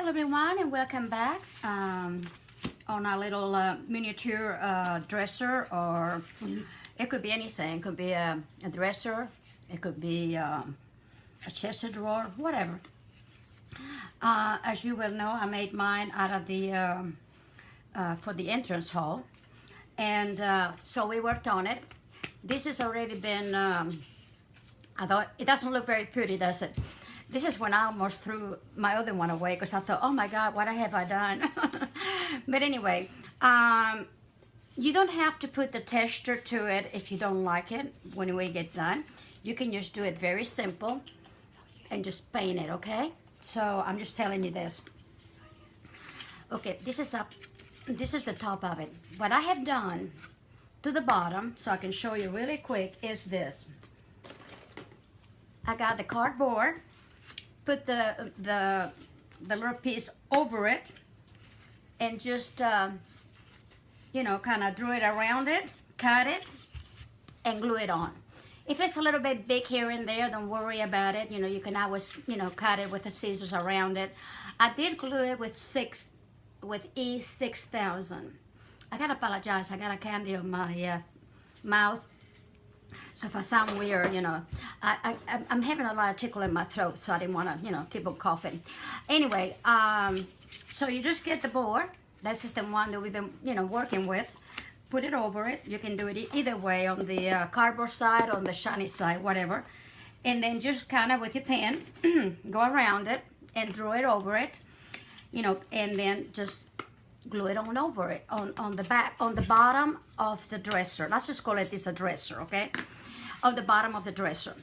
Hello everyone and welcome back on our little miniature dresser, or it could be anything. It could be a dresser, it could be a chest drawer, whatever. As you will know, I made mine out of the for the entrance hall, and so we worked on it. This has already been I thought it doesn't look very pretty, does it? This is when I almost threw my other one away because I thought, oh my God, what have I done? But anyway, you don't have to put the texture to it if you don't like it when we get done. You can just do it very simple and just paint it, okay? So I'm just telling you this. Okay, this is the top of it. What I have done to the bottom, so I can show you really quick, is this. I got the cardboard, put the little piece over it, and just you know, kind of drew it around it, cut it, and glue it on. If it's a little bit big here and there, don't worry about it. You know, you can always, you know, cut it with the scissors around it. I did glue it with E6000. I gotta apologize, I got a candy on my mouth. So if I sound weird, you know, I'm having a lot of tickle in my throat, so I didn't want to, you know, keep on coughing. Anyway, so you just get the board. That's just the one that we've been, you know, working with. Put it over it. You can do it either way, on the cardboard side, on the shiny side, whatever. And then just kind of with your pen, go around it and draw it over it, you know, and then just glue it on over it, on the back, on the bottom of the dresser. Let's just call it this a dresser, okay? On the bottom of the dresser.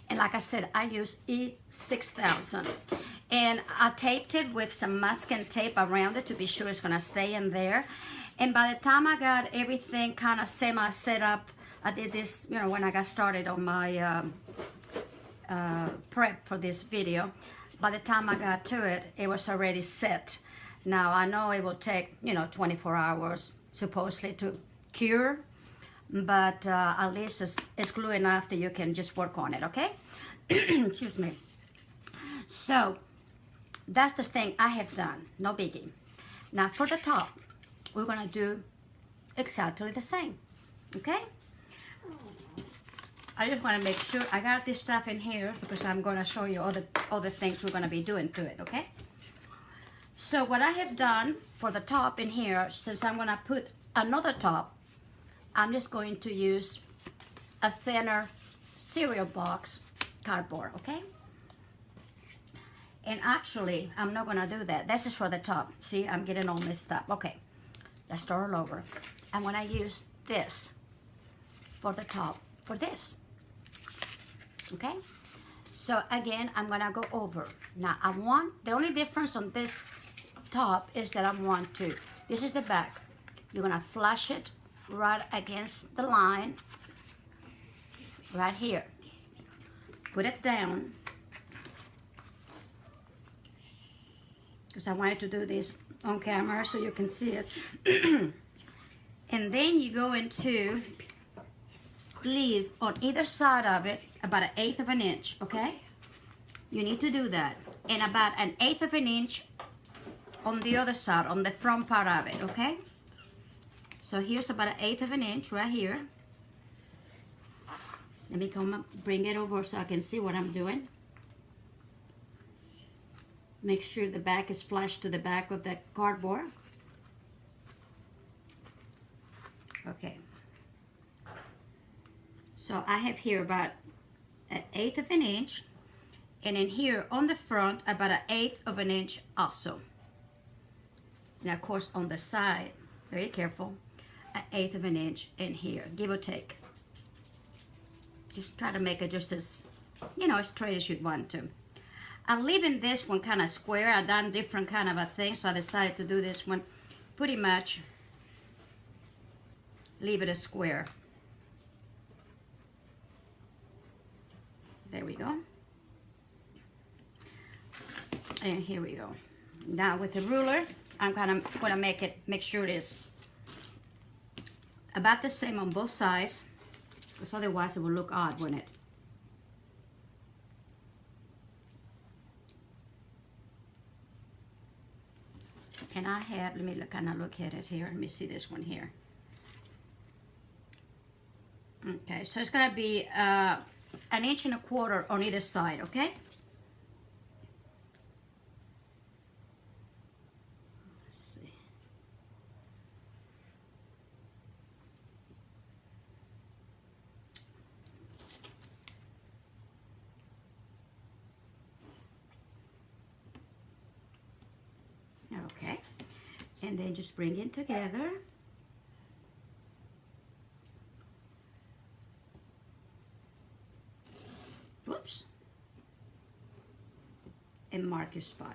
And like I said, I use E6000. And I taped it with some masking tape around it to be sure it's gonna stay in there. And by the time I got everything kind of semi-set up, I did this, you know, when I got started on my prep for this video. By the time I got to it, it was already set. Now, I know it will take, you know, 24 hours, supposedly, to cure, but at least it's glue enough that you can just work on it, okay? Excuse me. So, that's the thing I have done, no biggie. Now, for the top, we're gonna do exactly the same, okay? I just wanna make sure I got this stuff in here because I'm gonna show you all the things we're gonna be doing to it, okay? So what I have done for the top in here, since I'm gonna put another top, I'm just going to use a thinner cereal box cardboard, okay? And actually, I'm not gonna do that. That's just for the top. See, I'm getting all messed up. Okay, let's start all over. I'm gonna use this for the top, for this, okay? So again, I'm gonna go over. Now, the only difference on this top is that I want to, this is the back. You're gonna flush it right against the line, right here. Put it down, because I wanted to do this on camera so you can see it. And then you go into, leave on either side of it about 1/8 of an inch, okay? You need to do that. And about 1/8 of an inch on the other side, on the front part of it, okay? So here's about 1/8 of an inch right here. Let me come up, bring it over so I can see what I'm doing. Make sure the back is flush to the back of the cardboard. Okay. So I have here about 1/8 of an inch, and in here on the front about 1/8 of an inch also. And of course on the side, very careful, 1/8 of an inch in here, give or take. Just try to make it just as, you know, as straight as you'd want to. I'm leaving this one kind of square. I've done different kind of a thing, so I decided to do this one pretty much, leave it a square. There we go. And here we go. Now with the ruler, I'm gonna make sure it is about the same on both sides, because otherwise it will look odd, wouldn't it? And I have, let me kind of look at it here. Let me see this one here. Okay, so it's gonna be 1.25 inches on either side, okay? Let's see. Okay, and then just bring it together. Whoops. And mark your spot,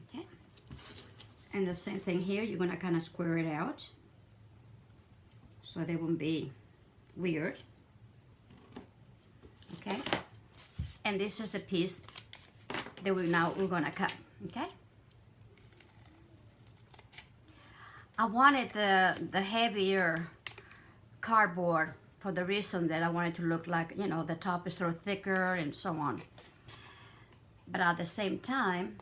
okay? And the same thing here, you're gonna kind of square it out so they won't be weird, okay? And this is the piece that we're gonna cut, okay? I wanted the heavier cardboard for the reason that I wanted to look like, you know, the top is a little thicker and so on. But at the same time,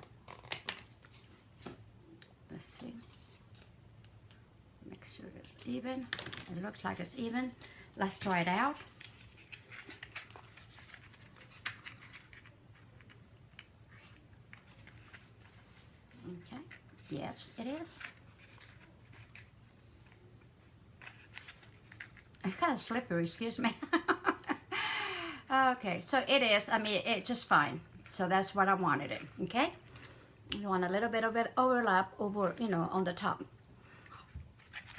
let's see, make sure it's even. It looks like it's even. Let's try it out. Okay, yes, it is. It's kind of slippery, excuse me. Okay, so it is, I mean, it's just fine. So that's what I wanted it, okay? You want a little bit of it overlap over, you know, on the top.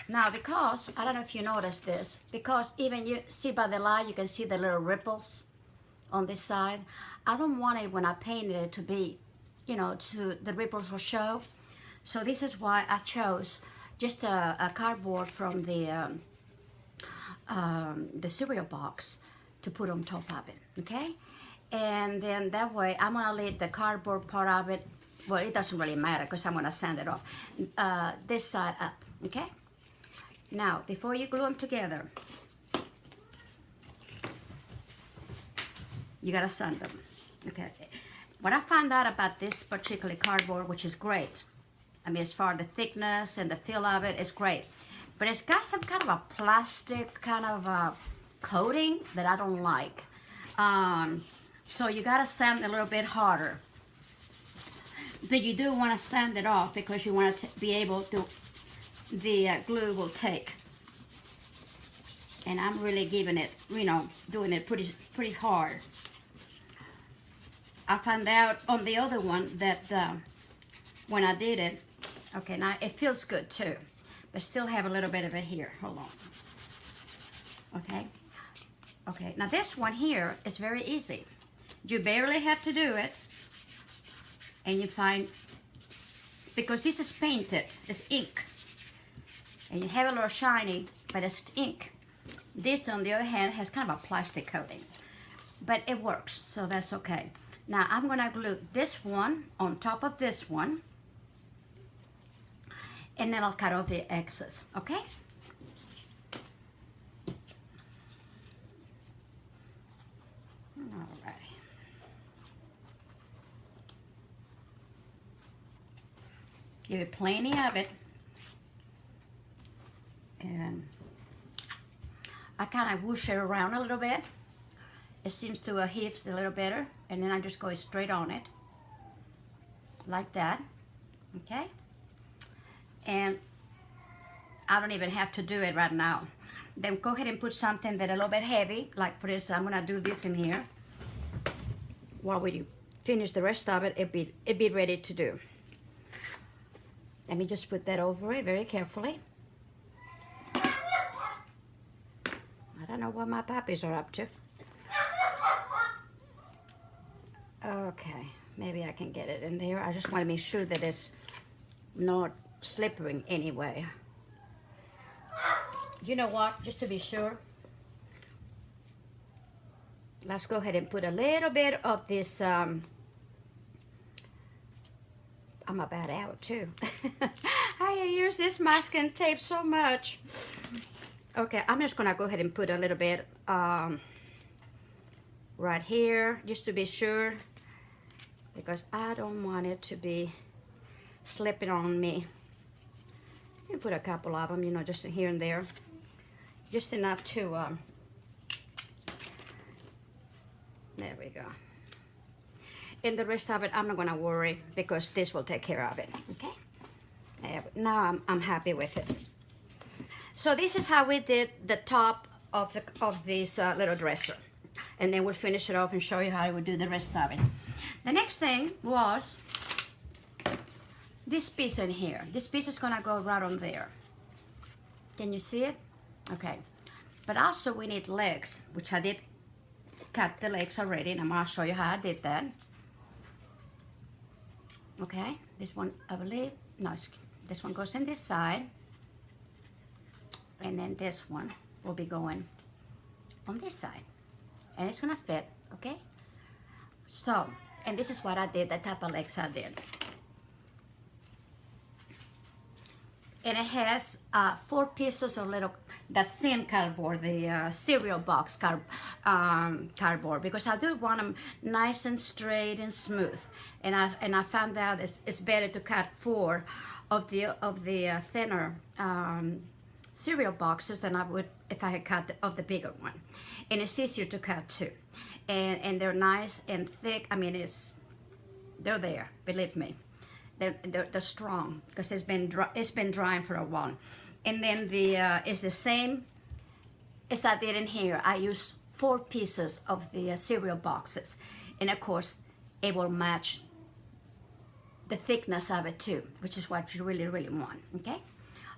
Now, because, I don't know if you noticed this, because even you see by the light, you can see the little ripples on this side. I don't want it when I painted it to be, you know, the ripples will show. So this is why I chose just a cardboard from the cereal box to put on top of it, okay? And then that way, I'm gonna leave the cardboard part of it, well, it doesn't really matter because I'm gonna sand it off, this side up, okay? Now, before you glue them together, you gotta sand them, okay? What I found out about this particular cardboard, which is great, I mean, as far as the thickness and the feel of it, it's great. But it's got some kind of a plastic kind of coating that I don't like. So you gotta sand a little bit harder. But you do wanna sand it off because you wanna be able to, the glue will take. And I'm really giving it, you know, doing it pretty hard. I found out on the other one that when I did it, okay, now it feels good too. But still have a little bit of it here. Hold on. Okay. Okay. Now this one here is very easy. You barely have to do it. And you find, because this is painted, it's ink. And you have a little shiny, but it's ink. This, on the other hand, has kind of a plastic coating. But it works, so that's okay. Now I'm gonna glue this one on top of this one. And then I'll cut off the excess, okay? Alrighty. Give it plenty of it. And I kind of whoosh it around a little bit. It seems to heave a little better. And then I just go straight on it. Like that, okay? And I don't even have to do it right now. Then go ahead and put something that a little bit heavy, like for instance, I'm gonna do this in here. While we finish the rest of it, it'd be ready to do. Let me just put that over it very carefully. I don't know what my puppies are up to. Okay, maybe I can get it in there. I just want to make sure that it's not slippery anyway. You know what, just to be sure, let's go ahead and put a little bit of this, I'm about out too. I use this masking tape so much. Okay, I'm just gonna go ahead and put a little bit right here, just to be sure, because I don't want it to be slipping on me. You put a couple of them, you know, just here and there. Just enough to, there we go. And the rest of it, I'm not gonna worry because this will take care of it, okay? Now I'm happy with it. So this is how we did the top of this little dresser. And then we'll finish it off and show you how I would do the rest of it. The next thing was this piece in here. This piece is gonna go right on there. Can you see it? Okay. But also we need legs, which I did cut the legs already, and I'm gonna show you how I did that. Okay, this one I believe, no, this one goes in this side, and then this one will be going on this side, and it's gonna fit, okay? So, and this is what I did, the type of legs I did. And it has 4 pieces of little, the thin cardboard, the cereal box cardboard, because I do want them nice and straight and smooth. And I found out it's better to cut 4 of the thinner cereal boxes than I would if I had cut of the bigger one. And it's easier to cut too. And they're nice and thick. I mean, they're there, believe me. They're strong because it's been drying for a while. And then it's the same as I did in here. I use 4 pieces of the cereal boxes, and of course it will match the thickness of it too, which is what you really want. Okay,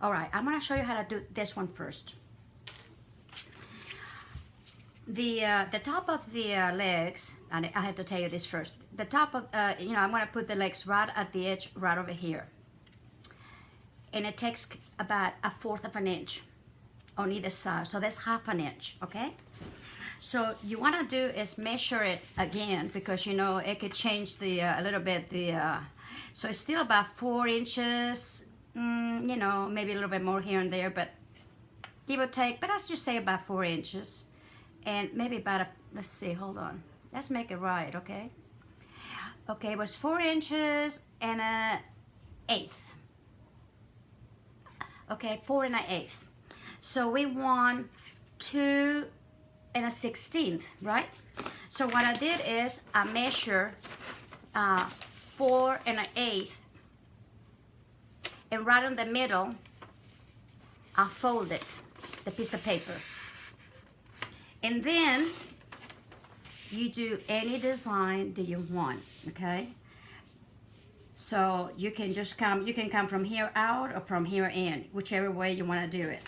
all right, I'm gonna show you how to do this one first. The top of the legs, and I have to tell you this first. The top of, you know, I'm going to put the legs right at the edge, right over here. And it takes about 1/4 of an inch on either side. So that's 1/2 inch, okay? So you want to do is measure it again, because, you know, it could change a little bit. So it's still about 4 inches, you know, maybe a little bit more here and there, but give or take. But let's just say about 4 inches. And maybe about let's see, hold on. Let's make it right, okay? Okay, it was 4 inches and 1/8. Okay, 4 1/8. So we want 2 1/16, right? So what I did is I measure 4 1/8, and right in the middle, I fold it, the piece of paper. And then you do any design that you want, okay? So you can just come from here out or from here in, whichever way you want to do it.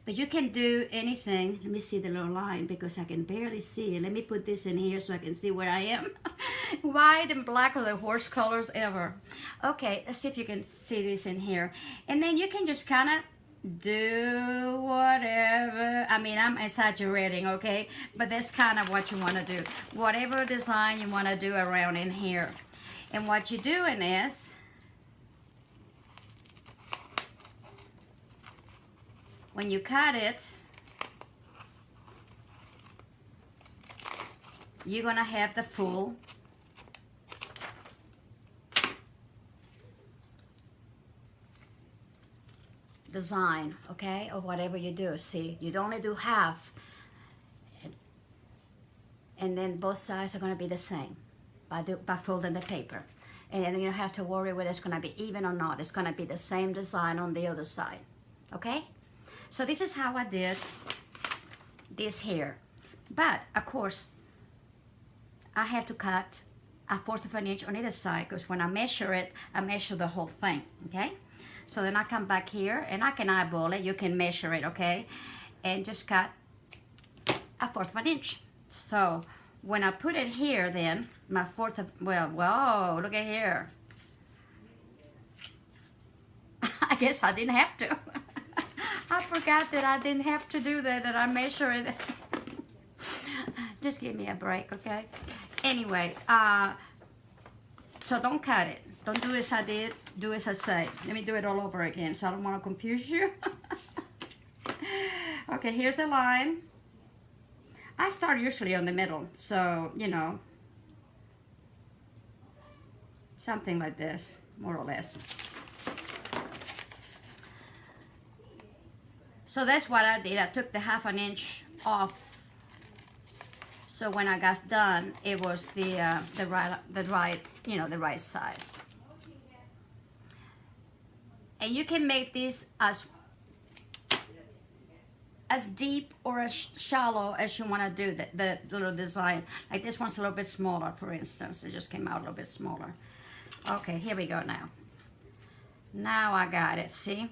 But you can do anything. Let me see the little line because I can barely see it. Let me put this in here so I can see where I am. White and black are the worst colors ever. Okay, let's see if you can see this in here. And then you can just kind of do whatever. I mean, I'm exaggerating, okay? But that's kind of what you want to do. Whatever design you want to do around in here. And what you're doing is, when you cut it, you're going to have the full design, okay, or whatever you do. See, you'd only do half, and then both sides are going to be the same by folding the paper. And then you don't have to worry whether it's going to be even or not. It's going to be the same design on the other side, okay? So this is how I did this here. But of course I have to cut 1/4 of an inch on either side, because when I measure it, I measure the whole thing, okay? So then I come back here and I can eyeball it. You can measure it, okay? And just cut 1/4 of an inch. So when I put it here, then my 1/4 of, well, whoa, look at here. I guess I didn't have to. I forgot that I didn't have to do that I measure it. Just give me a break, okay? Anyway, so don't cut it. Don't do as I did, do as I say. Let me do it all over again, so I don't want to confuse you. Okay, here's the line. I start usually on the middle, so, you know, something like this, more or less. So that's what I did. I took the 1/2 inch off. So when I got done, it was the right size. And you can make this as deep or as shallow as you want to do the little design. Like this one's a little bit smaller, for instance. It just came out a little bit smaller. Okay, here we go now. Now I got it, see?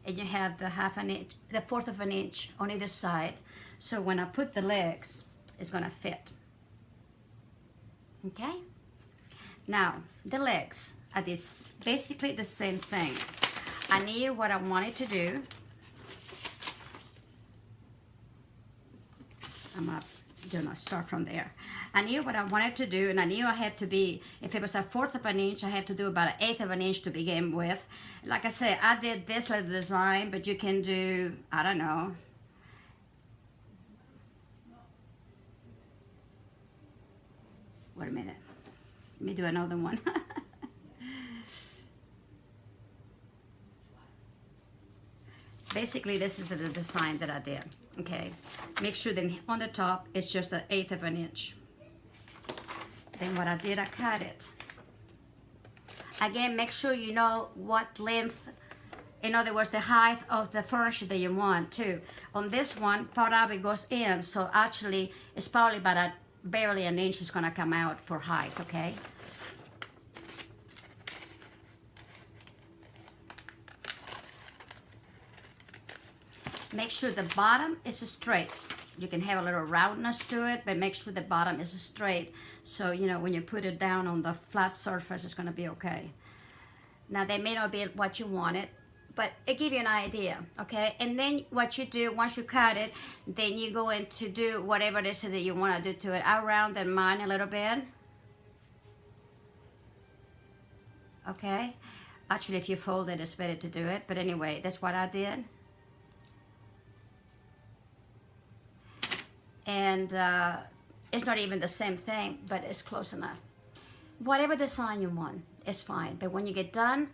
And you have the 1/2 inch, the 1/4 of an inch on either side. So when I put the legs, it's gonna fit. Okay? Now, the legs are basically the same thing. I knew what I wanted to do. I'm gonna start from there. I knew what I wanted to do, and I knew I had to be, if it was a 1/4 of an inch, I had to do about 1/8 of an inch to begin with. Like I said, I did this little design, but you can do, I don't know, wait a minute, let me do another one. Basically, this is the design that I did. Okay, make sure that on the top it's just 1/8 of an inch. Then what I did, I cut it. Again, make sure you know what length, in other words, the height of the furniture that you want too. On this one, part of it goes in, so actually it's probably about barely an inch is gonna come out for height, okay? Make sure the bottom is straight. You can have a little roundness to it, but make sure the bottom is straight. So, you know, when you put it down on the flat surface, it's gonna be okay. Now, they may not be what you wanted, but it gives you an idea, okay? And then what you do, once you cut it, then you go in to do whatever it is that you wanna do to it. I rounded mine a little bit. Okay? Actually, if you fold it, it's better to do it. But anyway, that's what I did. And it's not even the same thing, but it's close enough. Whatever design you want, it's fine. But when you get done,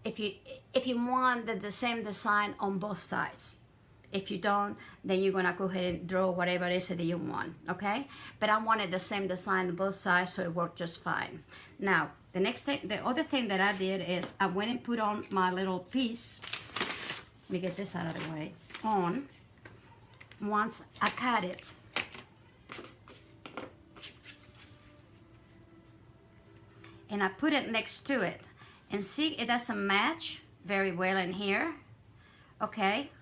if you want the same design on both sides, if you don't, then you're gonna go ahead and draw whatever it is that you want, okay? But I wanted the same design on both sides, so it worked just fine. Now, the other thing that I did is I went and put on my little piece. Let me get this out of the way. Once I cut it. And I put it next to it. And see, it doesn't match very well in here. Okay.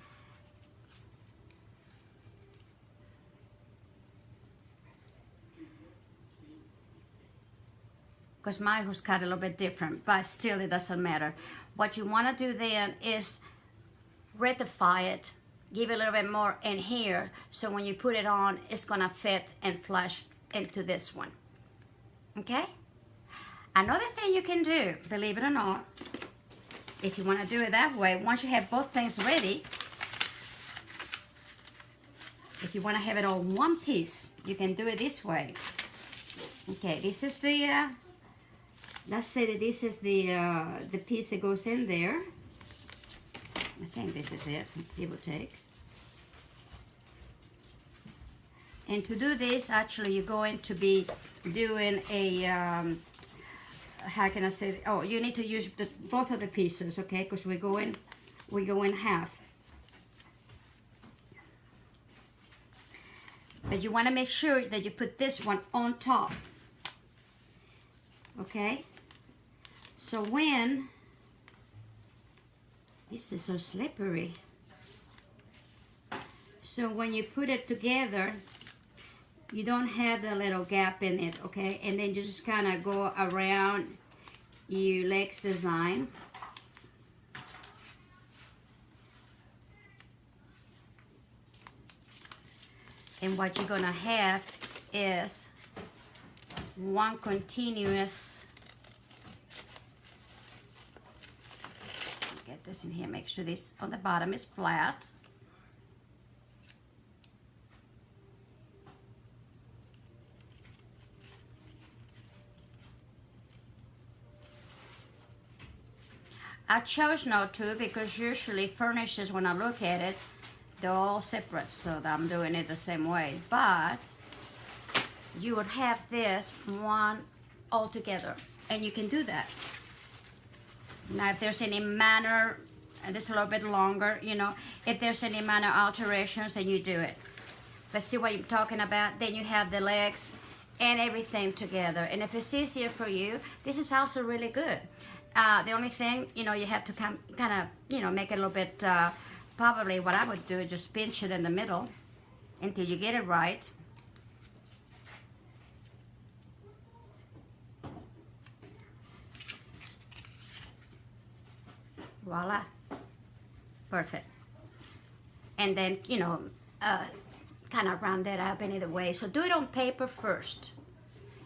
Because mine was cut a little bit different, but still it doesn't matter. What you want to do then is rectify it. Give it a little bit more in here, so when you put it on, it's gonna fit and flush into this one. Okay? Another thing you can do, believe it or not, if you wanna do it that way, once you have both things ready, if you wanna have it all one piece, you can do it this way. Okay, this is the, let's say that this is the piece that goes in there. I think this is it, give or take. And to do this, actually, you're going to be doing a, how can I say, oh, you need to use both of the pieces, okay? Because we go in half. But you want to make sure that you put this one on top, okay? So when, this is so slippery. So when you put it together, you don't have the little gap in it, okay? And then you just kind of go around your legs design. And what you're gonna have is one continuous, get this in here, make sure this on the bottom is flat. I chose not to because usually furnishes, when I look at it, they're all separate, so I'm doing it the same way. But you would have this one all together, and you can do that. Now, if there's any minor, and it's a little bit longer, you know, if there's any minor alterations, then you do it. But see what I'm talking about? Then you have the legs and everything together. And if it's easier for you, this is also really good. The only thing, you know, you have to kind of, you know, make it a little bit, probably what I would do, just pinch it in the middle until you get it right. Voila. Perfect. And then, you know, kind of round that up any other way. So do it on paper first,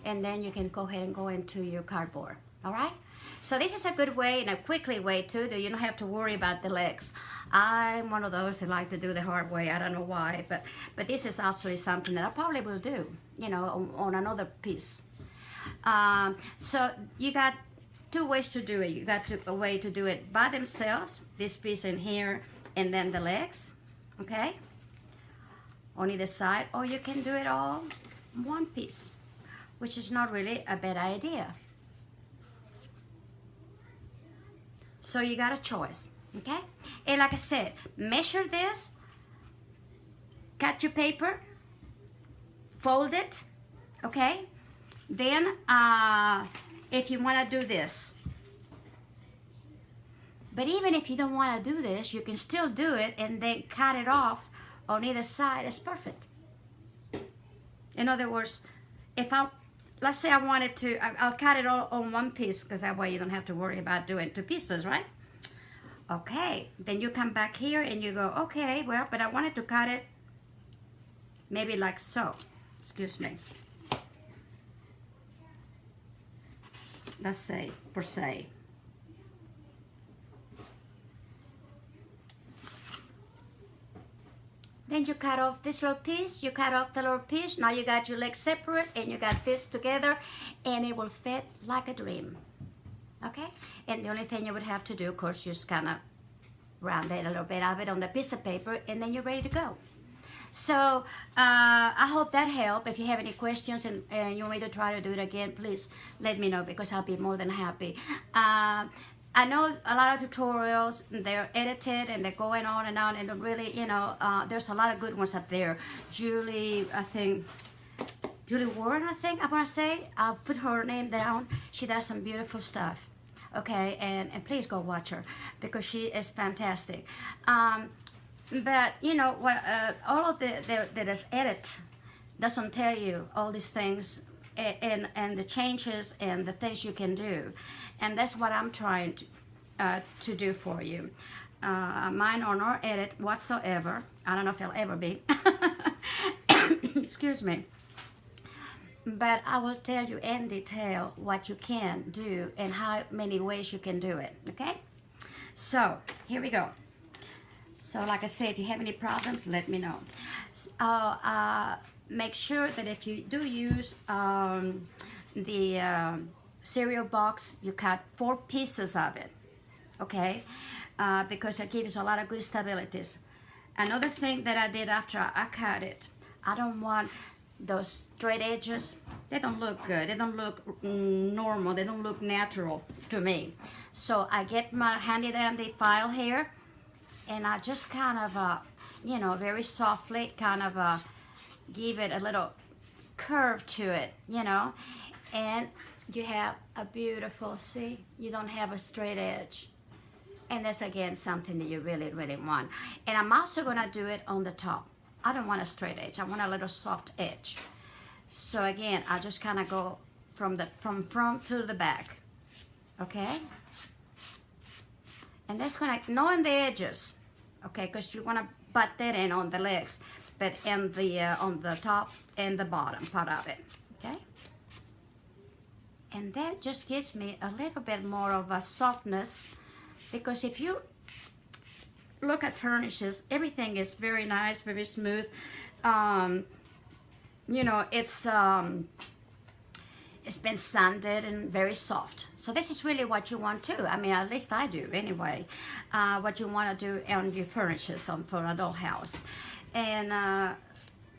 and then you can go ahead and go into your cardboard. All right? So this is a good way and a quickly way too, that you don't have to worry about the legs. I'm one of those that like to do the hard way. I don't know why, but this is actually something that I probably will do, you know, on another piece. So you got two ways to do it. You got a way to do it by themselves, this piece in here, and then the legs, okay, on either side, or you can do it all one piece, which is not really a bad idea. So you got a choice, okay? And like I said, measure this, cut your paper, fold it, okay? Then if you want to do this, but even if you don't want to do this, you can still do it and then cut it off on either side. It's perfect. In other words, if let's say I wanted to, I'll cut it all on one piece, because that way you don't have to worry about doing two pieces, right? Okay, then you come back here and you go, okay, well, but I wanted to cut it maybe like so. Excuse me. Let's say, per se. Then you cut off this little piece, you cut off the little piece, now you got your legs separate and you got this together, and it will fit like a dream, okay? And the only thing you would have to do, of course, just kind of round it a little bit of it on the piece of paper, and then you're ready to go. So I hope that helped. If you have any questions and you want me to try to do it again, please let me know, because I'll be more than happy. I know a lot of tutorials, they're edited and they're going on, and really, you know, there's a lot of good ones up there. Julie Warren, I think I want to say. I'll put her name down. She does some beautiful stuff. Okay, and please go watch her, because she is fantastic. But you know what? All of that is edit doesn't tell you all these things and the changes and the things you can do, and that's what I'm trying to do for you. Mine are not edit whatsoever. I don't know if they'll ever be. Excuse me. But I will tell you in detail what you can do and how many ways you can do it. Okay? So here we go. So like I said, if you have any problems, let me know. Make sure that if you do use the cereal box, you cut 4 pieces of it, okay? Because it gives a lot of good stabilities. Another thing that I did after I cut it, I don't want those straight edges. They don't look good. They don't look normal. They don't look natural to me. So I get my handy dandy file here, and I just kind of, you know, very softly kind of give it a little curve to it, you know, and you have a beautiful, see, you don't have a straight edge. And that's, again, something that you really, really want. And I'm also going to do it on the top. I don't want a straight edge. I want a little soft edge. So, again, I just kind of go from front to the back, okay? And that's going to, knowing the edges, okay, because you want to butt that in on the legs, but in the on the top and the bottom part of it, okay? And that just gives me a little bit more of a softness, because if you look at furnishes, everything is very nice, very smooth. You know, it's it's been sanded and very soft. So this is really what you want too. I mean, at least I do anyway. What you want to do on your furniture for a dollhouse. And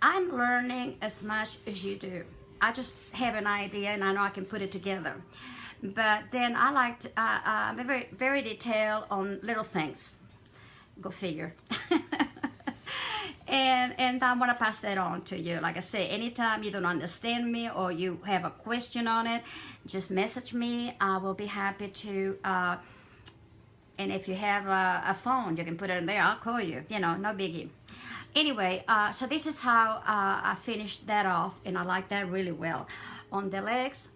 I'm learning as much as you do. I just have an idea and I know I can put it together. But then I like to, I'm very, very detailed on little things. Go figure. And I want to pass that on to you. Like I say, anytime you don't understand me or you have a question on it, just message me. I will be happy to. And if you have a phone, you can put it in there. I'll call you. You know, no biggie. Anyway, so this is how I finished that off, and I like that really well. On the legs,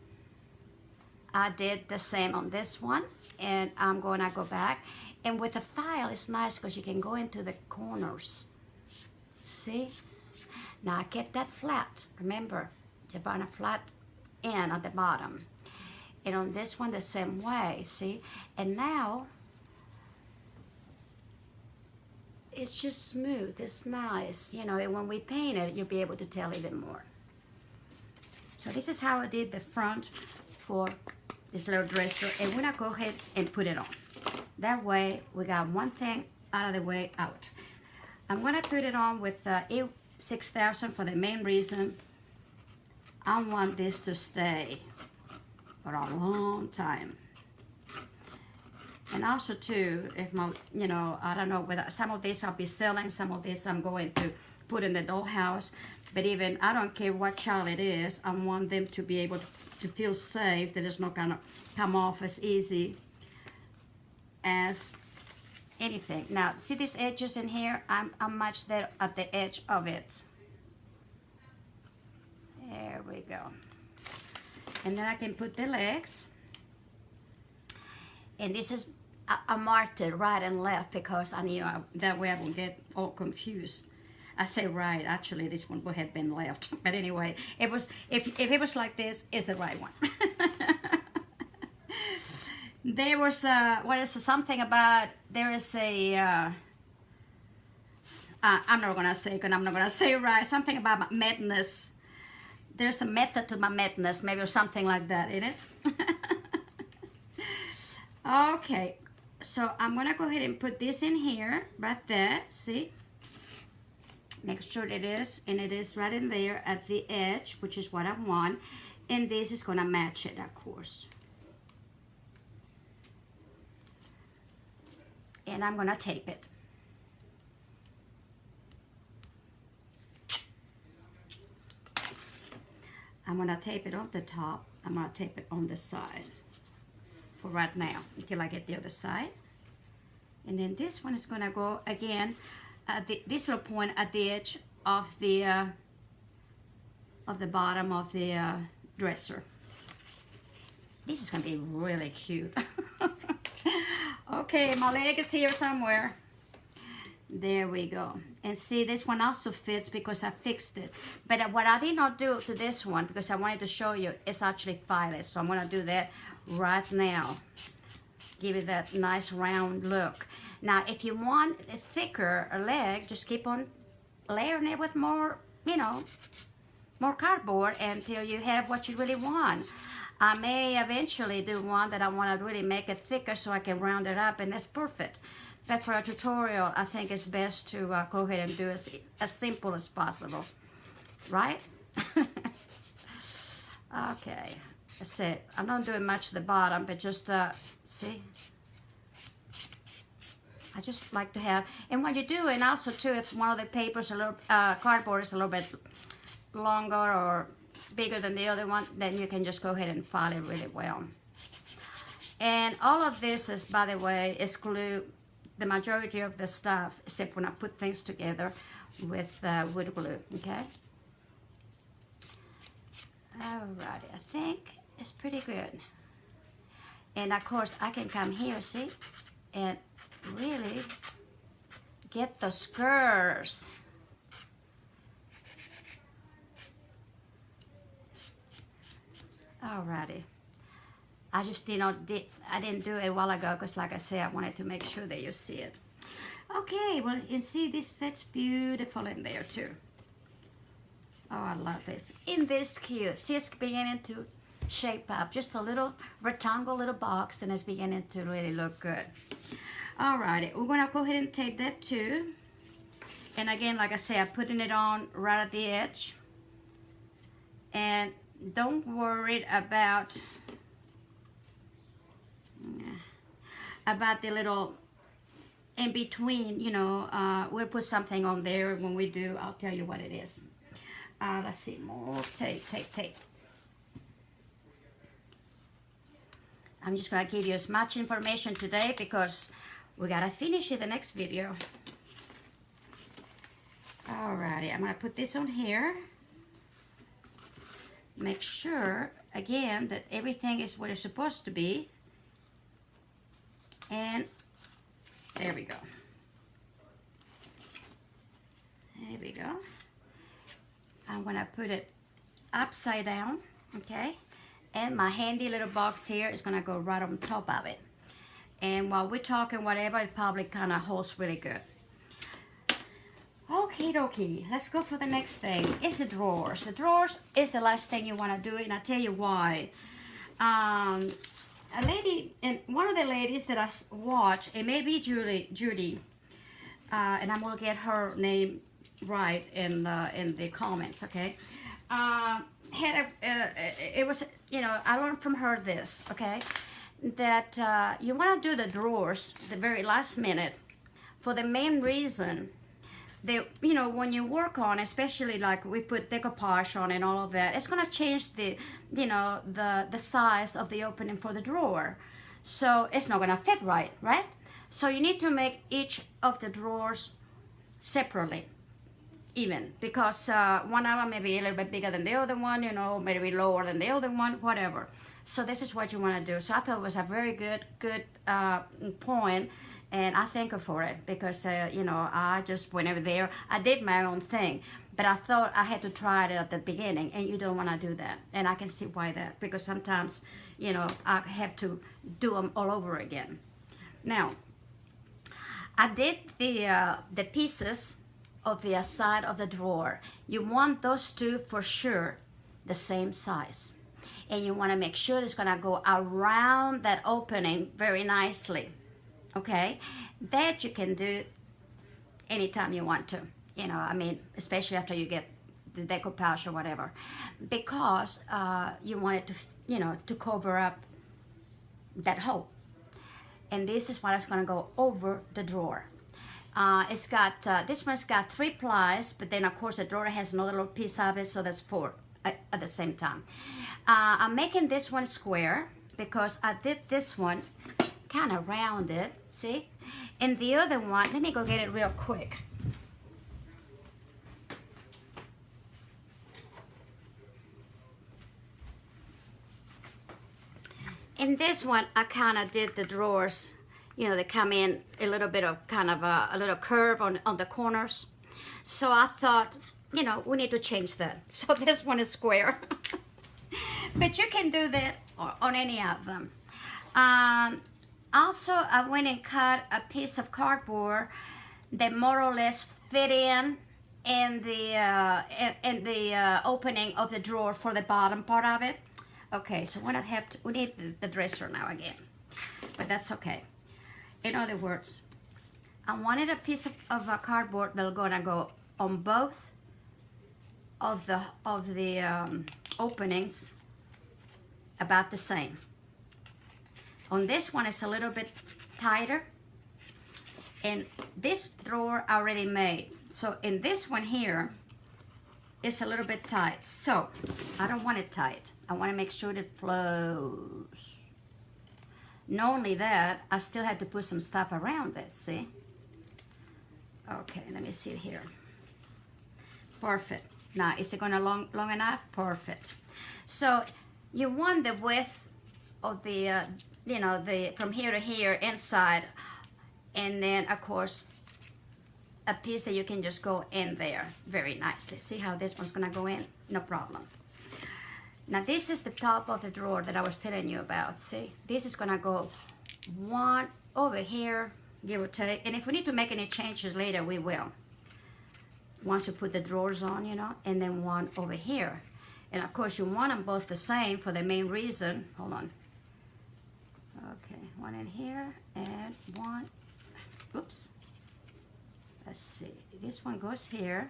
I did the same on this one, and I'm gonna go back. And with the file, it's nice because you can go into the corners. See? Now I kept that flat. Remember, you want a flat end at the bottom. And on this one, the same way, see? And now, it's just smooth, it's nice. You know, and when we paint it, you'll be able to tell even more. So this is how I did the front for this little dresser. And we're gonna go ahead and put it on. That way, we got one thing out of the way out. I'm gonna put it on with E6000 for the main reason I want this to stay for a long time. And also too, if my, you know, I don't know whether some of this I'll be selling, some of this I'm going to put in the dollhouse. But even, I don't care what child it is, I want them to be able to feel safe, that it's not gonna come off as easy as anything. Now, see these edges in here? I'm matched that at the edge of it. There we go. And then I can put the legs. And this is, I marked it right and left because I knew that way I won't get all confused. I say right, actually this one would have been left. But anyway, it was, if it was like this, it's the right one. There was something about, there is a, I'm not gonna say, because I'm not gonna say right, something about my madness. There's a method to my madness, maybe, or something like that, in it. Okay, so I'm gonna go ahead and put this in here, right there, see? Make sure it is, and it is right in there at the edge, which is what I want. And this is gonna match it, of course. And I'm gonna tape it. I'm gonna tape it on the top. I'm gonna tape it on the side for right now until I get the other side. And then this one is gonna go again at this little point at the edge of the bottom of the dresser. This is gonna be really cute. Okay, my leg is here somewhere. There we go. And see, this one also fits because I fixed it. But what I did not do to this one, because I wanted to show you, it's actually filed. So I'm gonna do that right now. Give it that nice round look. Now, if you want a thicker leg, just keep on layering it with more, you know, more cardboard until you have what you really want. I may eventually do one that I want to really make it thicker so I can round it up, and that's perfect. But for a tutorial, I think it's best to go ahead and do as simple as possible, right? Okay, that's it. I'm not doing much to the bottom, but just, see? I just like to have, and what you do, and also too, if one of the papers, a little cardboard is a little bit longer or bigger than the other one, then you can just go ahead and file it really well. And all of this is, by the way, is glue. The majority of the stuff, except when I put things together with wood glue, okay? Alrighty, I think it's pretty good. And of course, I can come here, see, and really get the skirts. Alrighty. I just didn't do it a while ago because, like I said, I wanted to make sure that you see it. Okay, well, you see this fits beautiful in there too. Oh, I love this. Isn't this cute? See, it's beginning to shape up. Just a little rectangle, little box, and it's beginning to really look good. Alrighty, we're gonna go ahead and tape that too. And again, like I say, I'm putting it on right at the edge. And don't worry about the little in between, you know, we'll put something on there when we do. I'll tell you what it is. Let's see, more tape. I'm just gonna give you as much information today because we gotta finish it the next video. Alrighty, I'm gonna put this on here. Make sure, again, that everything is what it's supposed to be. And there we go. There we go. I'm gonna put it upside down, okay? And my handy little box here is gonna go right on top of it. And while we're talking whatever, it probably kind of holds really good. Okie dokie, let's go for the next thing. It's the drawers. The drawers is the last thing you want to do, and I'll tell you why. A lady, and one of the ladies that I watch, it may be Judy, and I'm gonna get her name right in the comments, okay? It was, you know, I learned from her this, okay, that you want to do the drawers the very last minute for the main reason. They, you know, when you work on, especially like we put decoupage on and all of that, it's gonna change the, you know, the size of the opening for the drawer, so it's not gonna fit right. So you need to make each of the drawers separately, even, because one of them may be a little bit bigger than the other one, you know, maybe lower than the other one, whatever. So this is what you want to do. So I thought it was a very good point. And I thank her for it because, you know, I just went over there. I did my own thing, but I thought I had to try it at the beginning, and you don't want to do that. And I can see why that, because sometimes, you know, I have to do them all over again. Now, I did the pieces of the side of the drawer. You want those two for sure the same size. And you want to make sure it's going to go around that opening very nicely. Okay, that you can do anytime you want to, you know, I mean, especially after you get the decoupage or whatever, because you want it to, you know, to cover up that hole. And this is what is going to go over the drawer. It's got, this one's got 3 plies, but then of course the drawer has another little piece of it, so that's 4 at the same time. I'm making this one square because I did this one kind of rounded, see? And the other one, let me go get it real quick. In this one, I kind of did the drawers, you know, they come in a little bit of kind of a little curve on the corners. So I thought, you know, we need to change that. So this one is square. But you can do that on any of them. Also, I went and cut a piece of cardboard that more or less fit in the opening of the drawer for the bottom part of it. Okay, so we need the dresser now again, but that's okay. In other words, I wanted a piece of cardboard that's gonna go on both of the openings about the same. On this one, it's a little bit tighter, and this drawer I already made. So in this one here, it's a little bit tight. So I don't want it tight. I want to make sure it flows. Not only that, I still had to put some stuff around this, see? Okay, let me see it here. Perfect. Now, is it gonna long enough? Perfect. So you want the width of the you know, from here to here inside, and then of course a piece that you can just go in there very nicely. See how this one's gonna go in? No problem. Now this is the top of the drawer that I was telling you about. See, this is gonna go one over here, give or take, and if we need to make any changes later, we will, once you put the drawers on, you know, and then one over here. And of course you want them both the same for the main reason. Hold on. Okay, one in here and one, oops. Let's see, this one goes here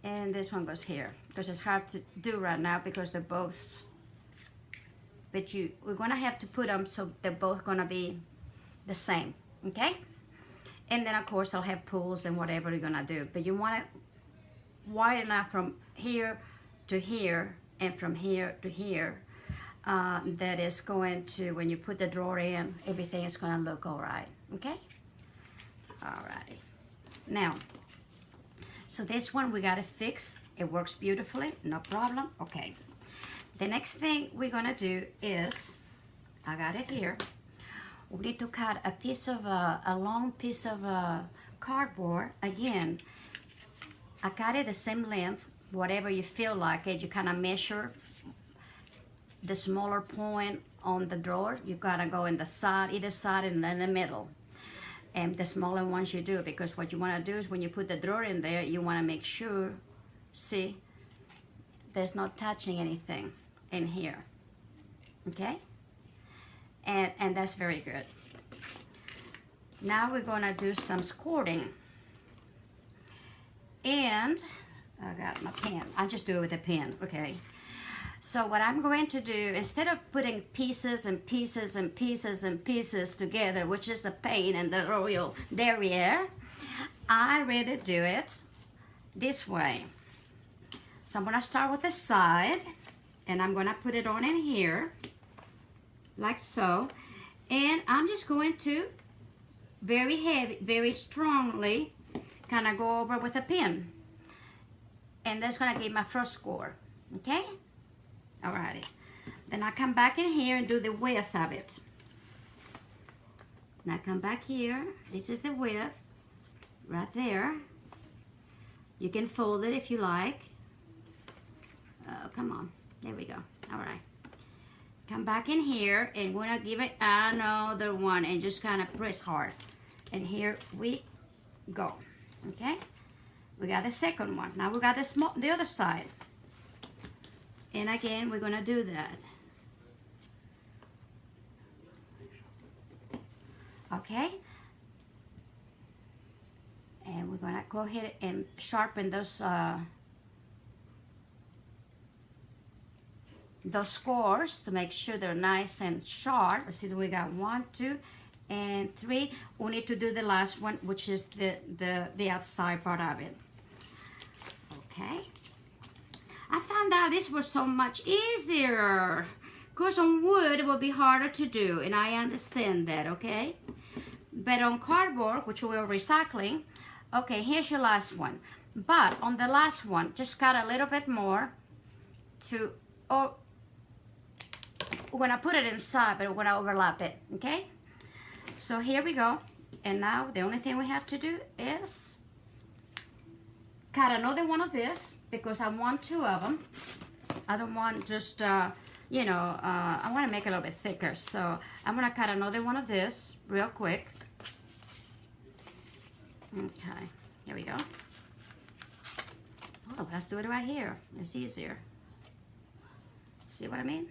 and this one goes here, because it's hard to do right now because they're both, but we're gonna have to put them so they're both gonna be the same, okay? And then of course I'll have pulls and whatever you're gonna do, but you want it wide enough from here to here and from here to here, that is going to, when you put the drawer in, everything is gonna look all right, okay? All righty. Now, so this one we gotta fix. It works beautifully, no problem. Okay. The next thing we're gonna do is, I got it here. We need to cut a piece of a long piece of cardboard. Again, I cut it the same length, whatever you feel like it. You kind of measure the smaller point on the drawer. You gotta go in the side, either side, and then the middle. And the smaller ones you do, because what you want to do is when you put the drawer in there, you want to make sure, see, there's not touching anything in here, okay? And that's very good. Now we're going to do some squirting. And I got my pen. I'll just do it with a pen, okay? So what I'm going to do, instead of putting pieces and pieces and pieces and pieces together, which is a pain in the royal derriere, I rather do it this way. So I'm gonna start with the side, and I'm gonna put it on in here, like so. And I'm just going to, very heavy, very strongly, kind of go over with a pin. And that's gonna give my first score, okay? Alrighty, then I come back in here and do the width of it. Now come back here, this is the width, right there. You can fold it if you like. Oh, come on, there we go, alright. Come back in here and we're gonna give it another one and just kind of press hard. And here we go, okay? We got the second one, now we got the other side. And again, we're gonna do that. Okay? And we're gonna go ahead and sharpen those scores to make sure they're nice and sharp. See, we got 1, 2, and 3. We need to do the last one, which is the outside part of it. Okay? I found out this was so much easier. Of course, on wood, it will be harder to do, and I understand that, okay? But on cardboard, which we're recycling, okay, here's your last one. But on the last one, just cut a little bit more to, oh, we're gonna put it inside, but we're gonna overlap it, okay? So here we go. And now the only thing we have to do is cut another one of this, because I want 2 of them. I don't want just, you know, I want to make it a little bit thicker. So I'm going to cut another one of this real quick. Okay, here we go. Oh, let's do it right here. It's easier. See what I mean?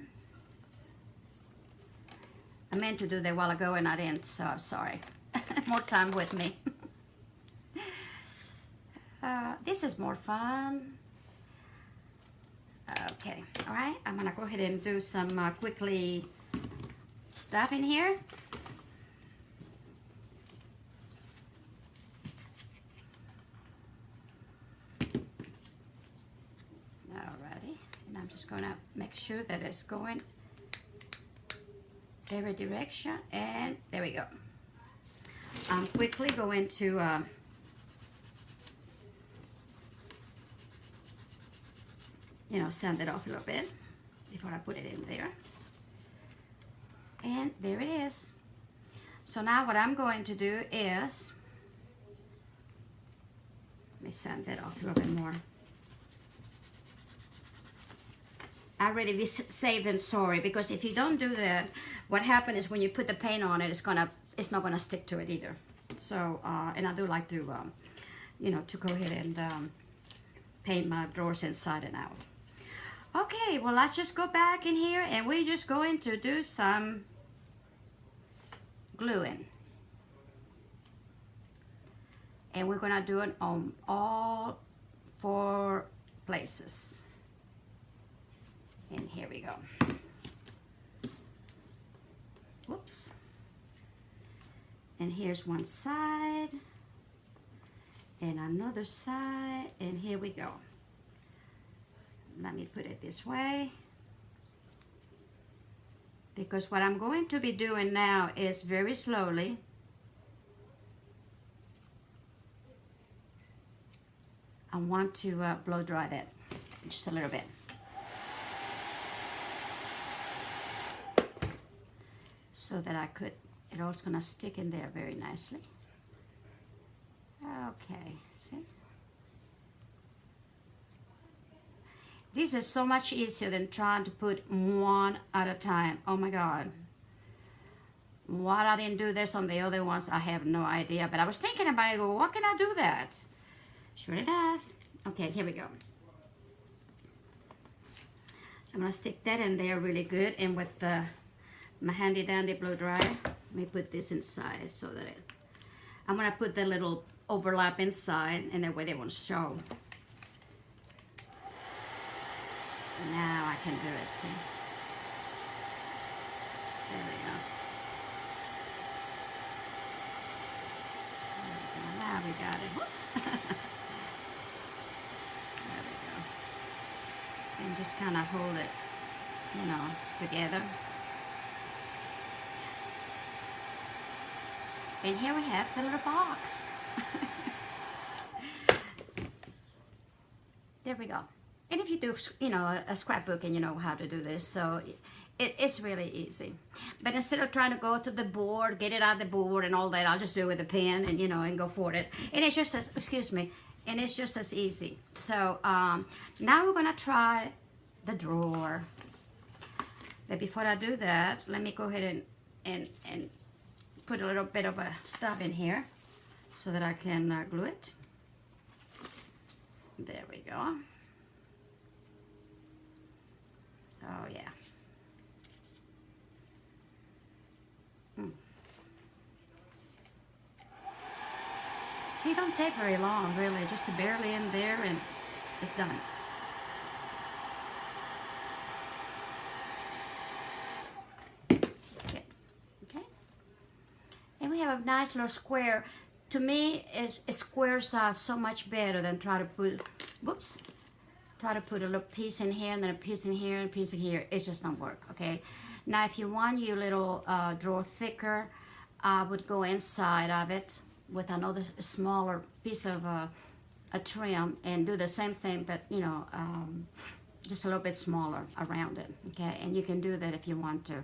I meant to do that a while ago and I didn't, so I'm sorry. More time with me. This is more fun. Okay, all right. I'm gonna go ahead and do some quickly stuff in here. Alrighty, and I'm just gonna make sure that it's going every direction, and there we go. I'm quickly going to you know, sand it off a little bit before I put it in there. And there it is. So now what I'm going to do is, let me sand that off a little bit more. I already be saved and sorry, because if you don't do that, what happens is when you put the paint on it, it's not gonna stick to it either. So, and I do like to, you know, to go ahead and paint my drawers inside and out. Okay, well, let's just go back in here and we're just going to do some gluing. And we're gonna do it on all 4 places. And here we go. Whoops. And here's one side and another side, and here we go. Let me put it this way, because what I'm going to be doing now is very slowly I want to blow dry that just a little bit. So that I could, it all's gonna stick in there very nicely. Okay, see? This is so much easier than trying to put one at a time. Oh my God. Why I didn't do this on the other ones, I have no idea. But I was thinking about it, well, what can I do that? Sure enough. Okay, here we go. I'm gonna stick that in there really good, and with my handy dandy blow dryer, let me put this inside so that I'm gonna put the little overlap inside, and that way they won't show. Now I can do it, see? There we go. Now we got it. Whoops. There we go. And just kind of hold it, you know, together. And here we have the little box. There we go. And if you do, you know, a scrapbook and you know how to do this, so it's really easy. But instead of trying to go through the board, get it out of the board and all that, I'll just do it with a pen and, you know, and go for it. And it's just as, excuse me, and it's just as easy. So now we're gonna try the drawer. But before I do that, let me go ahead and put a little bit of stuff in here so that I can glue it. There we go. Oh yeah. See, it don't take very long, really. Just barely in there and it's done. That's it. Okay. And we have a nice little square. To me, it squares out so much better than try to put, whoops, try to put a little piece in here and then a piece in here and a piece in here. It just don't work, okay? Now, if you want your little drawer thicker, I would go inside of it with another smaller piece of a trim and do the same thing, but, you know, just a little bit smaller around it, okay? And you can do that if you want to.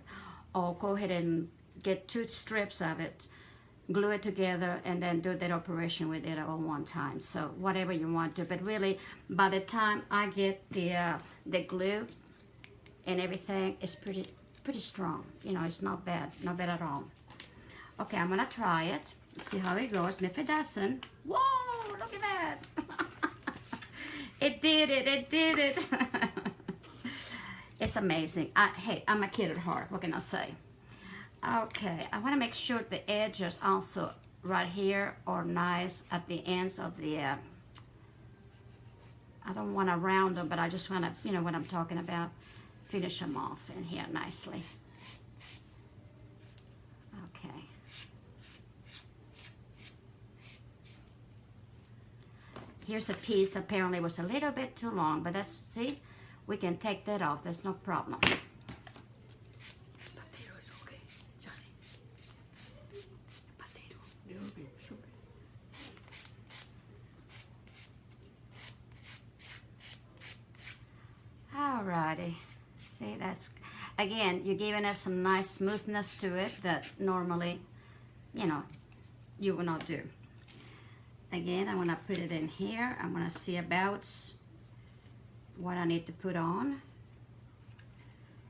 Or go ahead and get 2 strips of it, glue it together, and then do that operation with it all one time. So whatever you want to, but really by the time I get the glue and everything, it's pretty strong. You know, it's not bad at all. Okay, I'm gonna try it, see how it goes, and if it doesn't, whoa, look at that. It did it. It's amazing. Hey, I'm a kid at heart, what can I say? Okay, I want to make sure the edges also right here are nice at the ends of the, I don't want to round them, but I just want to, you know what I'm talking about, finish them off in here nicely. Okay. Here's a piece, apparently was a little bit too long, but that's, see, we can take that off, that's no problem. Alrighty, see, that's, again, you're giving us some nice smoothness to it that normally, you know, you will not do. Again, I'm gonna put it in here. I'm gonna see about what I need to put on.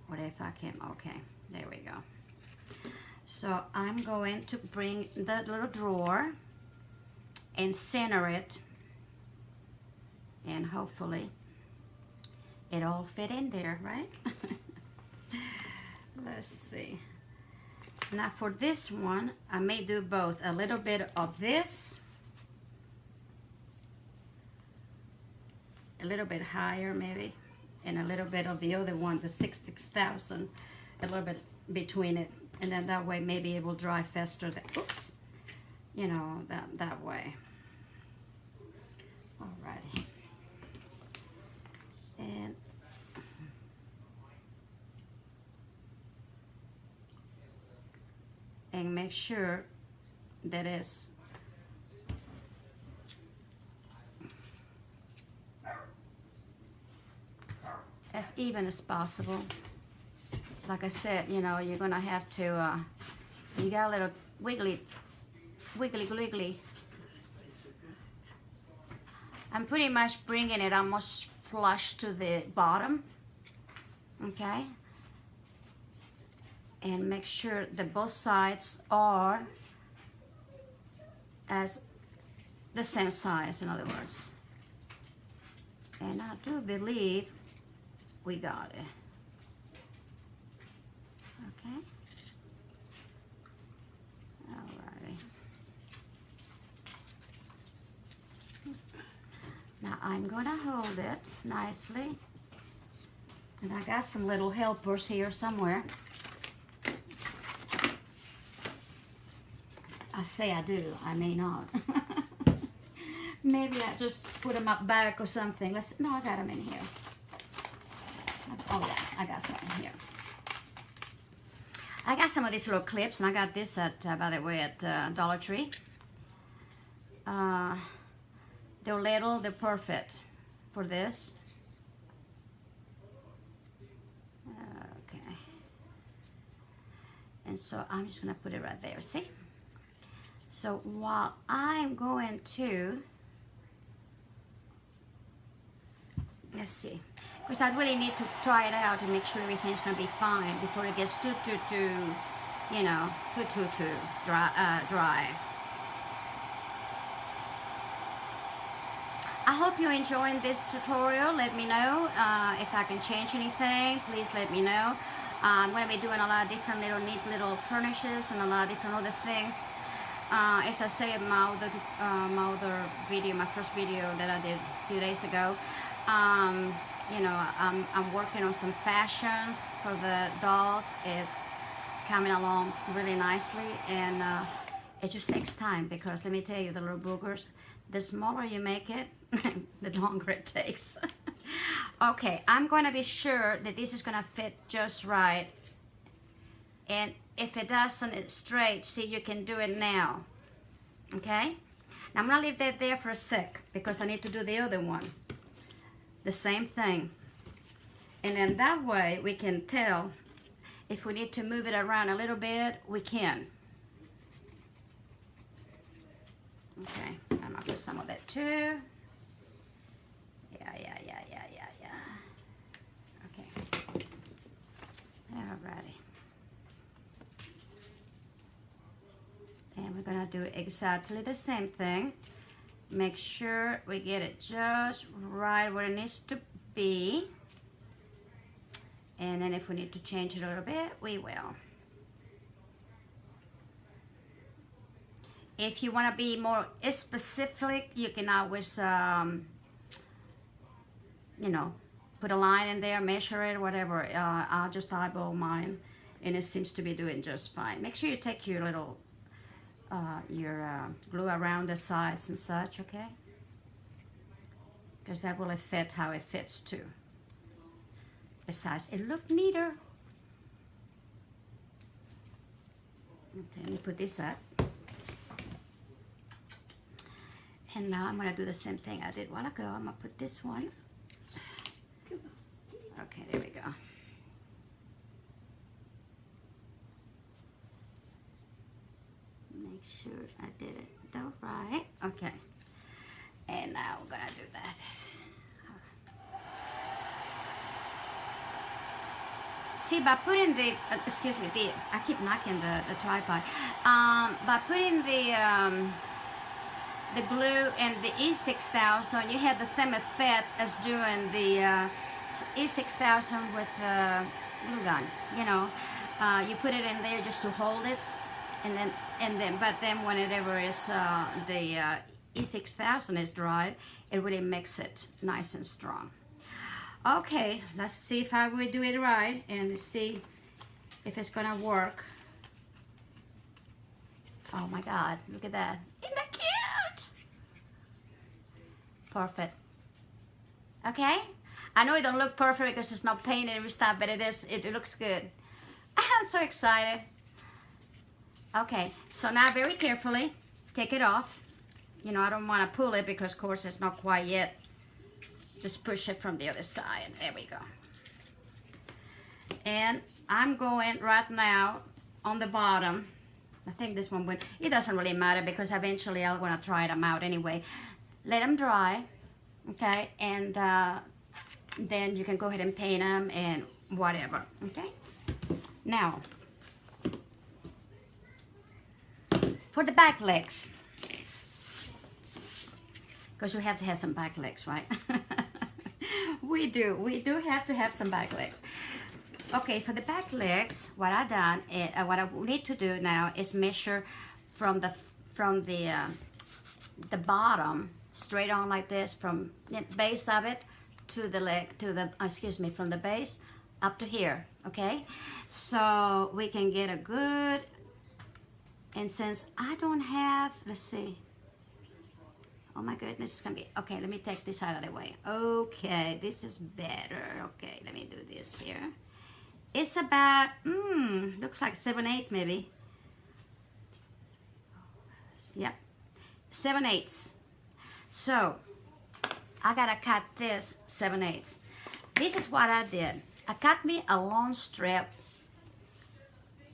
What if I can, okay, there we go. So I'm going to bring the little drawer and center it, and hopefully it all fit in there, right? Let's see. Now for this one, I may do both. A little bit of this, a little bit higher maybe, and a little bit of the other one, the 6,000, a little bit between it, and then that way maybe it will dry faster. Oops, you know, that way. Alrighty, and make sure that it's as even as possible. Like I said, you know, you're gonna have to, you got a little wiggly. I'm pretty much bringing it almost flush to the bottom, okay? And make sure that both sides are as the same size, in other words. And I do believe we got it. Okay. Alrighty. Now I'm gonna hold it nicely. And I got some little helpers here somewhere. I say I do, I may not. Maybe I just put them up back or something. No, I got them in here. Oh yeah, I got some here. I got some of these little clips, and I got this at, by the way, at Dollar Tree. They're little, they're perfect for this. Okay. And so I'm just gonna put it right there, see? So while I'm going to, let's see, because I really need to try it out to make sure everything's gonna be fine before it gets too you know, too dry. I hope you're enjoying this tutorial. Let me know if I can change anything. Please let me know. I'm going to be doing a lot of different little neat little furnishes and a lot of different other things. As I say in my other video, my first video that I did a few days ago, you know, I'm working on some fashions for the dolls. It's coming along really nicely, and it just takes time, because let me tell you, the little boogers, the smaller you make it, the longer it takes. Okay, I'm going to be sure that this is going to fit just right, and if it doesn't, it's straight, see, you can do it now. Okay, now I'm going to leave that there for a sec, because I need to do the other one, the same thing, and then that way we can tell if we need to move it around a little bit, we can. Okay, I'm gonna put some of that too. Yeah. Okay. Alrighty. And we're gonna do exactly the same thing. Make sure we get it just right where it needs to be. And then if we need to change it a little bit, we will. If you want to be more specific, you can always, you know, put a line in there, measure it, whatever. I'll just eyeball mine, and it seems to be doing just fine. Make sure you take your little, glue around the sides and such, okay? Because that will affect how it fits too. Besides, it looked neater. Okay, let me put this up. And now I'm going to do the same thing I did a while ago. I'm going to put this one. Okay, there we go. Make sure I did it all right. Okay. And now we're going to do that. See, by putting the, excuse me, I keep knocking the tripod. By putting the glue and the E6000, you have the same effect as doing the E6000 with a glue gun, you know. You put it in there just to hold it, but then whenever is the E6000 is dried, it really makes it nice and strong. Okay, let's see if I will do it right and see if it's gonna work. Oh my God, look at that. Isn't that cute? Perfect. Okay? I know it don't look perfect because it's not painted and stuff, but it looks good. I'm so excited. Okay, so now very carefully, take it off. You know, I don't want to pull it because of course it's not quite yet. Just push it from the other side. There we go. And I'm going right now on the bottom. I think this one it doesn't really matter because eventually I'm gonna try them out anyway. Let them dry, okay? And then you can go ahead and paint them and whatever, okay? Now, for the back legs, because you have to have some back legs, right? we do have to have some back legs. Okay, for the back legs, what I need to do now is measure from the bottom straight on like this, from the base of it to the leg, from the base up to here, okay? So we can get a good, and since I don't have, let's see, oh my goodness, it's gonna be, okay, let me take this out of the way. Okay, this is better. Okay, let me do this here. It's about, looks like 7/8 maybe. Yep, 7/8. So, I gotta cut this 7/8. This is what I did. I cut me a long strip,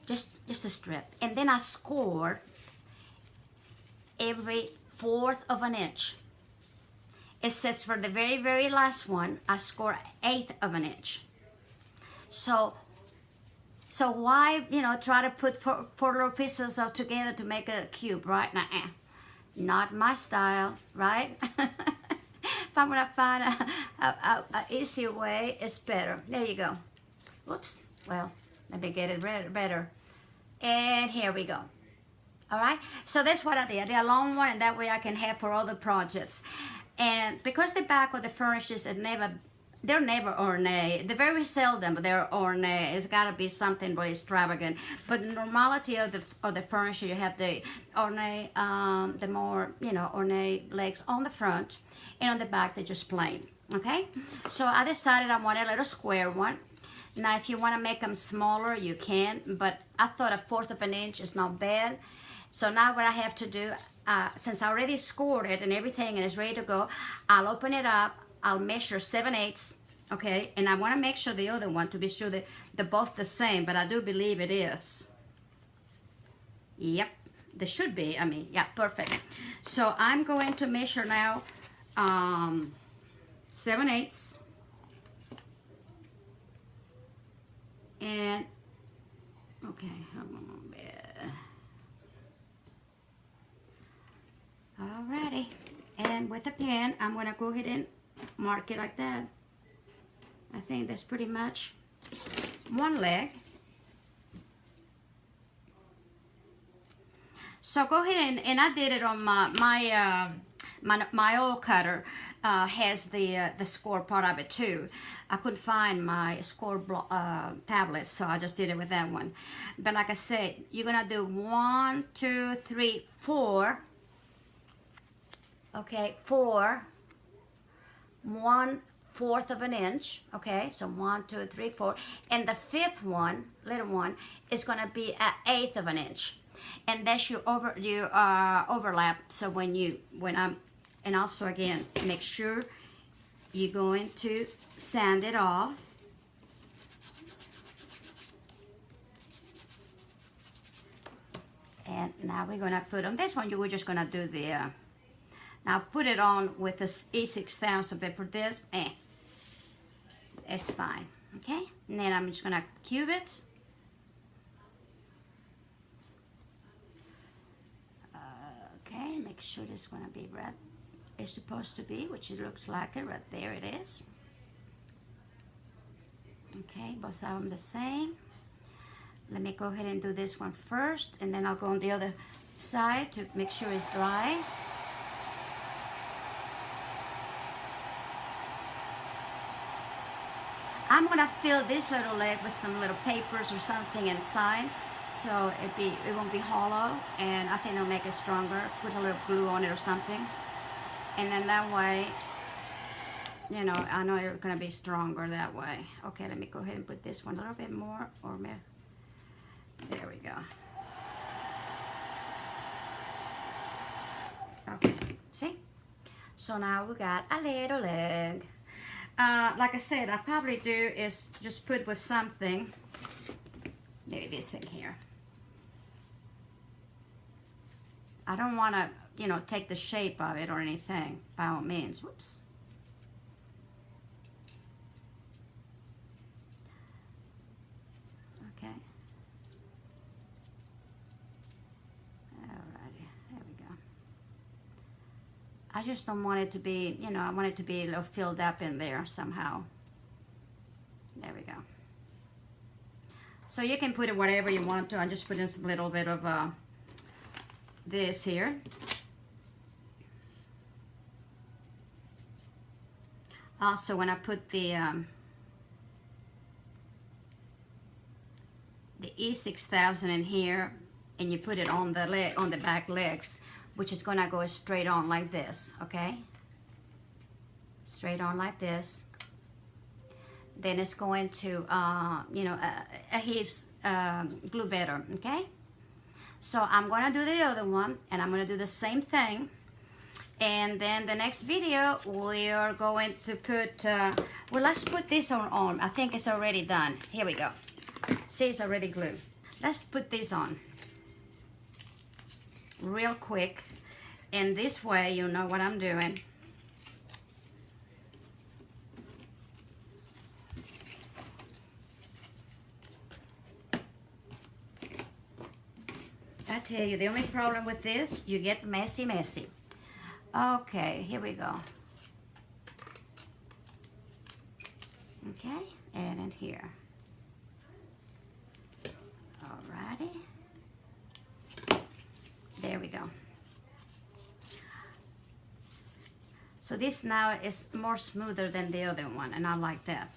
just a strip, and then I scored every 1/4 of an inch. It says for the very, very last one, I score 1/8 of an inch. So why, you know, try to put four little pieces all together to make a cube, right? Nah, not my style, right? If I'm gonna find a easier way, it's better. There you go. Whoops. Well, let me get it better. And here we go. All right. So that's what I did. I did a long one, and that way I can have for other projects. And because the back of the furnishings they're never ornate. They're very seldom, but they're ornate. It's got to be something really extravagant. But the normality of the furniture, you have the ornate, the more, you know, ornate legs on the front, and on the back they're just plain. Okay. So I decided I wanted a little square one. Now, if you want to make them smaller, you can. But I thought 1/4 of an inch is not bad. So now what I have to do, since I already scored it and everything and it's ready to go, I'll open it up. I'll measure 7/8, okay? And I want to make sure the other one, to be sure that they're both the same, but I do believe it is. Yep, they should be. I mean, yeah, perfect. So I'm going to measure now 7/8. And, okay, alrighty. And with a pen, I'm going to go ahead and mark it like that. I think that's pretty much one leg. So go ahead and I did it on my old cutter. Has the score part of it too. I couldn't find my score tablet, so I just did it with that one. But like I said, you're gonna do 1, 2, 3, 4. Okay, 4. 1/4 of an inch. Okay, so 1, 2, 3, 4, and the 5th one, little one, is gonna be 1/8 of an inch, and that's your overlap. So and also again, make sure you're going to sand it off. And now we're gonna put on this one. We're just gonna do the. Now put it on with this E6000, but for this, it's fine, okay? And then I'm just gonna cube it. Okay, make sure this is gonna be right. It's supposed to be, which it looks like it right there. It is. Okay, both of them the same. Let me go ahead and do this one first, and then I'll go on the other side to make sure it's dry. I'm gonna fill this little leg with some little papers or something inside, so it won't be hollow, and I think it'll make it stronger. Put a little glue on it or something, and then that way, you know, I know it's gonna be stronger that way. Okay, let me go ahead and put this one a little bit more, or there we go. Okay, see? So now we got a little leg. Like I said, I probably do is just put with something, maybe this thing here. I don't want to, you know, take the shape of it or anything, by all means. Whoops. Okay. Alrighty, there we go. I just don't want it to be, you know, I want it to be a little filled up in there somehow. There we go. So you can put it whatever you want to. I'm just putting some little bit of this here. Also, when I put the E6000 in here, and you put it on the leg, on the back legs, which is gonna go straight on like this, okay? Straight on like this. Then it's going to, you know, adheres, glue better, okay? So I'm gonna do the other one, and I'm gonna do the same thing. And then the next video, we are going to put, well, let's put this on. I think it's already done. Here we go. See, it's already glued. Let's put this on real quick, and this way you know what I'm doing. I tell you, the only problem with this, you get messy. Okay, here we go. Okay, and in here. Alrighty. There we go. So this now is more smoother than the other one, and I like that.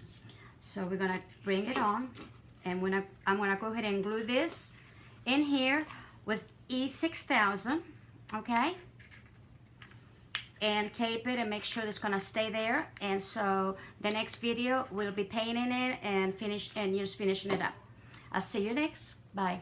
So we're gonna bring it on, and I'm gonna go ahead and glue this in here with E6000, okay? And tape it and make sure it's gonna stay there. And so the next video we'll be painting it and just finishing it up. I'll see you next. Bye.